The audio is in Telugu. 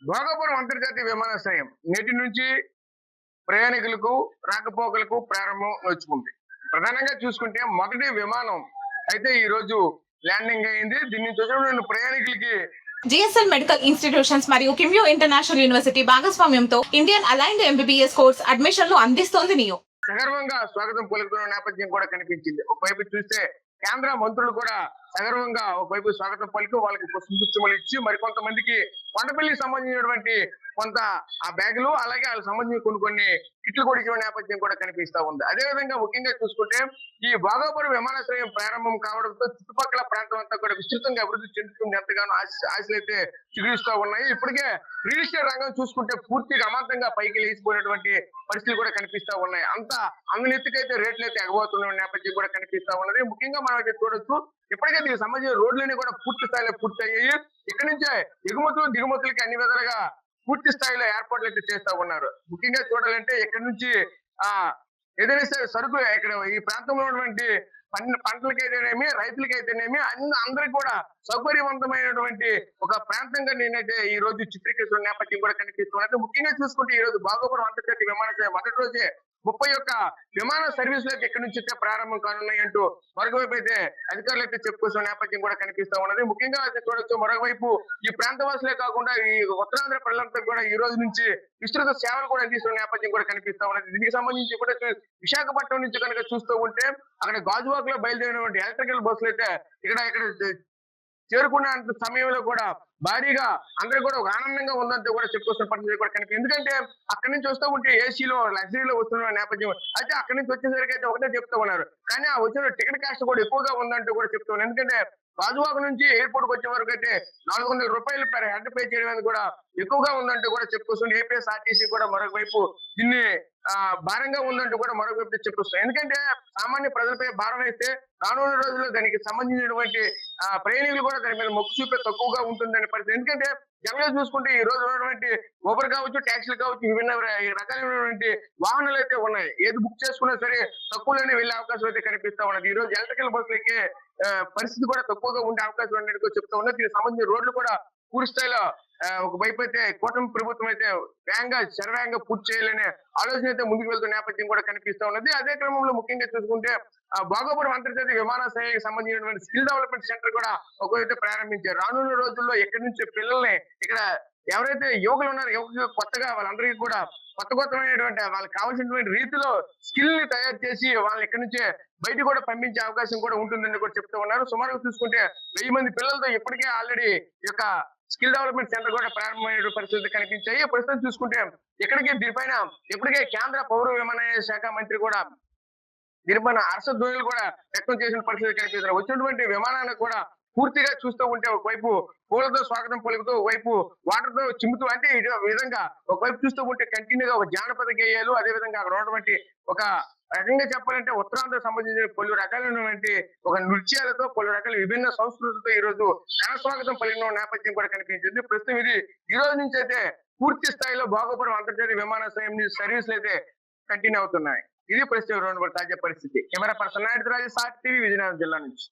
భోగాపురం అంతర్జాతీయ విమానాశ్రయం నేటి నుంచి ప్రయాణికులకు రాకపోకలకు ప్రారంభం నోచుకుంది. ప్రధానంగా చూసుకుంటే మొదటి విమానం అయితే ఈ రోజు ల్యాండింగ్ అయింది. దీని నుంచి వచ్చిన ప్రయాణికులకి జిఎస్ఎల్ మెడికల్ ఇన్స్టిట్యూషన్స్ మరియు కిమ్యూ ఇంటర్నేషనల్ యూనివర్సిటీ భాగస్వామ్యంతో ఇండియన్ అలైన్డ్ ఎంబీబీఎస్ కోర్స్ అడ్మిషన్లు అందిస్తోంది నియో. సగర్వంగా స్వాగతం పలుకుతున్న నేపథ్యం కూడా కనిపించింది. ఒకవైపు చూస్తే కేంద్ర మంత్రులు కూడా సగర్వంగా ఒకవైపు స్వాగతం పలికి వాళ్ళకి పుష్పగుచ్చములు ఇచ్చి మరికొంతమందికి కొండపల్లికి సంబంధించినటువంటి కొంత ఆ బ్యాగులు అలాగే వాళ్ళకి సంబంధించిన కొన్ని కిట్లు కూడా ఇచ్చిన నేపథ్యం కూడా కనిపిస్తా ఉంది. అదేవిధంగా ముఖ్యంగా చూసుకుంటే ఈ భోగాపురం విమానాశ్రయం ప్రారంభం కావడంతో చుట్టుపక్కల ప్రాంతం అంతా కూడా విస్తృతంగా అభివృద్ధి చెందుతుంది. ఎంతగానో ఆశలు అయితే చిగురిస్తూ ఉన్నాయి. ఇప్పటికే రియల్ ఎస్టేట్ రంగం చూసుకుంటే పూర్తిగా అమాంతంగా పైకి లేచిపోయినటువంటి పరిస్థితులు కూడా కనిపిస్తా ఉన్నాయి. అంతా అందనెత్తుకైతే రేట్లు అయితే ఎగబోతున్న నేపథ్యం కూడా కనిపిస్తా ఉన్నది. ముఖ్యంగా మనం అయితే చూడొచ్చు, ఇప్పటికే దీనికి సంబంధించిన రోడ్లన్నీ కూడా పూర్తి స్థాయిలో పూర్తయ్యాయి. ఇక్కడి నుంచే ఎగుమతులు దిగుమతులకి అన్ని విధాలుగా పూర్తి స్థాయిలో ఏర్పాట్లు అయితే చేస్తా ఉన్నారు. ముఖ్యంగా చూడాలంటే ఇక్కడ నుంచి ఏదైనా సరే సరుకు ఇక్కడ ఈ ప్రాంతంలో ఉన్నటువంటి పంటలకైతేనేమి రైతులకైతేనేమి అందరికి కూడా సౌకర్యవంతమైనటువంటి ఒక ప్రాంతంగా నేనైతే ఈ రోజు చిత్రీకరిస్తున్న నేపథ్యం కూడా కనిపిస్తున్నది. ముఖ్యంగా చూసుకుంటే ఈ రోజు భోగాపురం అంతర్జాతీయ విమానాశ్రయం మొదటి రోజే 31 విమాన సర్వీసులు ఇక్కడ నుంచి ప్రారంభం కానున్నాయి అంటూ మరొకవైపు అయితే అధికారులు అయితే చెప్పుకొస్తున్న నేపథ్యం కూడా కనిపిస్తా ఉన్నది. ముఖ్యంగా అయితే చూడొచ్చు, మరొకవైపు ఈ ప్రాంతవాసులే కాకుండా ఈ ఉత్తరాంధ్ర ప్రజలంతా కూడా ఈ రోజు నుంచి విస్తృత సేవలు కూడా అందిస్తున్న నేపథ్యం కూడా కనిపిస్తా ఉన్నది. దీనికి సంబంధించి కూడా విశాఖపట్నం నుంచి కనుక చూస్తూ ఉంటే అక్కడ గాజువాక్ లో బయలుదేరినటువంటి ఎలక్ట్రికల్ బస్సులు అయితే ఇక్కడ చేరుకున్న సమయంలో కూడా భారీగా అందరూ కూడా ఒక ఆనందంగా ఉందంటే కూడా చెప్పుకొస్తున్న పరిస్థితి కూడా కనిపి. ఎందుకంటే అక్కడి నుంచి వస్తూ ఉంటే ఏసీలో లగ్జరీలో వస్తున్న నేపథ్యం అయితే అక్కడి నుంచి వచ్చేసరికి అయితే ఒకటే చెప్తూ ఉన్నారు. కానీ ఆ వచ్చిన టికెట్ కాస్ట్ కూడా ఎక్కువగా ఉందంటూ కూడా చెప్తూ ఉన్నారు. ఎందుకంటే గాజువాక నుంచి ఎయిర్పోర్ట్ వచ్చే వరకు అయితే 400 రూపాయలు పర్ హెడ్ పే చేయడం కూడా ఎక్కువగా ఉందంటూ కూడా చెప్పుకొస్తుంది. ఏపీఎస్ఆర్టీసీ కూడా మరొక వైపు దీన్ని భారంగా ఉందంటూ కూడా మరొక వైపు చెప్పుకొస్తుంది. ఎందుకంటే సామాన్య ప్రజలపై భారం వేస్తే రానున్న రోజుల్లో దానికి సంబంధించినటువంటి ప్రయాణికులు కూడా దాని మీద మొక్కు చూపే తక్కువగా ఉంటుందనే పరిస్థితి. ఎందుకంటే జనరల్ చూసుకుంటే ఈ రోజు ఉన్నటువంటి ఊబర్ కావచ్చు, ట్యాక్సీలు కావచ్చు, విభిన్న రకాలైనటువంటి వాహనాలు అయితే ఉన్నాయి. ఏది బుక్ చేసుకున్నా సరే తక్కువలోనే వెళ్లే అవకాశం అయితే కనిపిస్తా ఉన్నది. ఈ రోజు ఎలక్ట్రికల్ బస్సులకి పరిస్థితి కూడా తక్కువగా ఉండే అవకాశం ఉన్నట్టు చెప్తా ఉన్నది. దీనికి సంబంధించిన రోడ్లు కూడా పూర్తి స్థాయిలో ఒకవైపు అయితే కూటమి ప్రభుత్వం అయితే శరవేగంగా పూర్తి చేయాలనే ఆలోచన అయితే ముందుకు వెళ్తున్న నేపథ్యం కూడా కనిపిస్తా ఉన్నది. అదే క్రమంలో ముఖ్యంగా చూసుకుంటే భోగాపురం అంతర్జాతీయ విమానాశ్రయానికి సంబంధించినటువంటి స్కిల్ డెవలప్మెంట్ సెంటర్ కూడా ఒకవైతే ప్రారంభించారు. రానున్న రోజుల్లో ఎక్కడి నుంచి పిల్లల్ని ఇక్కడ ఎవరైతే యువకులు ఉన్నారో యువకులు కొత్తగా వాళ్ళందరికీ కూడా కొత్తమైనటువంటి వాళ్ళకి కావాల్సినటువంటి రీతిలో స్కిల్ ని తయారు చేసి వాళ్ళని ఇక్కడి నుంచే బయట కూడా పంపించే అవకాశం కూడా ఉంటుందని కూడా చెప్తూ ఉన్నారు. సుమారుగా చూసుకుంటే 1000 మంది పిల్లలతో ఇప్పటికే ఆల్రెడీ ఈ యొక్క స్కిల్ డెవలప్మెంట్ సెంటర్ కూడా ప్రారంభమైన పరిస్థితులు కనిపించాయి. ప్రస్తుతం చూసుకుంటే ఇక్కడికి దీనిపైన ఇప్పటికే కేంద్ర పౌర విమానయాన శాఖ మంత్రి కూడా దీనిపైన హర్షధ్వనులు కూడా వ్యక్తం చేసిన పరిస్థితి కనిపిస్తుంది. వచ్చినటువంటి విమానాన్ని కూడా పూర్తిగా చూస్తూ ఉంటే ఒకవైపు పూలతో స్వాగతం పలుకుతూ ఒకవైపు వాటర్ తో చిమ్ముతూ అంటే ఈ విధంగా ఒకవైపు చూస్తూ ఉంటే కంటిన్యూగా ఒక జానపద గేయాలు అదే విధంగా అక్కడ ఉన్నటువంటి ఒక రకంగా చెప్పాలంటే ఉత్తరాంధ్రకు సంబంధించిన పలు రకాలైనటువంటి ఒక నృత్యాలతో పలు రకాల విభిన్న సంస్కృతులతో ఈ రోజు ఘనస్వాగతం పలికిన నేపథ్యం కూడా కనిపించింది. ప్రస్తుతం ఇది ఈ రోజు నుంచి అయితే పూర్తి స్థాయిలో భోగాపురం అంతర్జాతీయ విమానాశ్రయం సర్వీసులు అయితే కంటిన్యూ అవుతున్నాయి. ఇది ప్రస్తుతం తాజా పరిస్థితి. కెమెరా పర్సన్ నాయుడు రాజు, సాక్షి టీవీ, విజయనగరం జిల్లా నుంచి.